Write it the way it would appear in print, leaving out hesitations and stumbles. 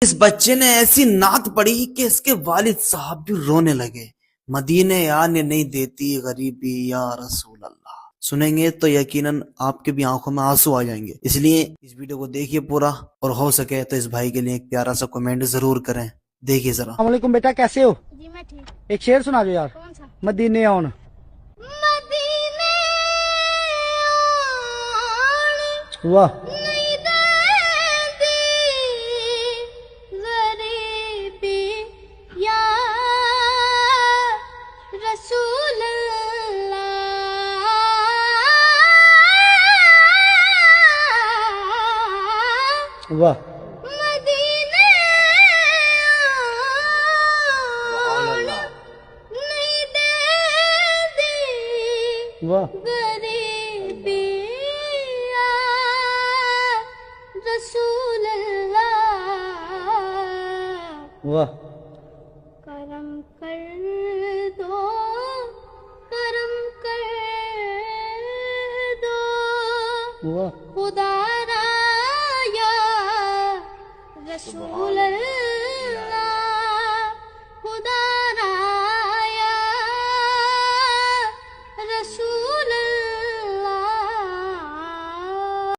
इस बच्चे ने ऐसी नात पड़ी कि इसके वालिद साहब भी रोने लगे। मदीने आने नहीं देती गरीबी या रसूल अल्लाह। सुनेंगे तो यकीनन आपके भी आंखों में आंसू आ जाएंगे। इसलिए इस वीडियो को देखिए पूरा, और हो सके तो इस भाई के लिए एक प्यारा सा कमेंट जरूर करें। देखिए जरा। वालेकुम बेटा, कैसे हो? जी मैं ठीक। एक शेर सुना दो यार। कौन सा? मदीने आउन। मदीने आउन वाह नहीं देती गरीबी या रसूल अल्लाह। वाह मदीने नहीं देती वाह गरीबी या रसूल अल्लाह। वाह करम कर दो, करम कर दो वाह खुदा या रसूल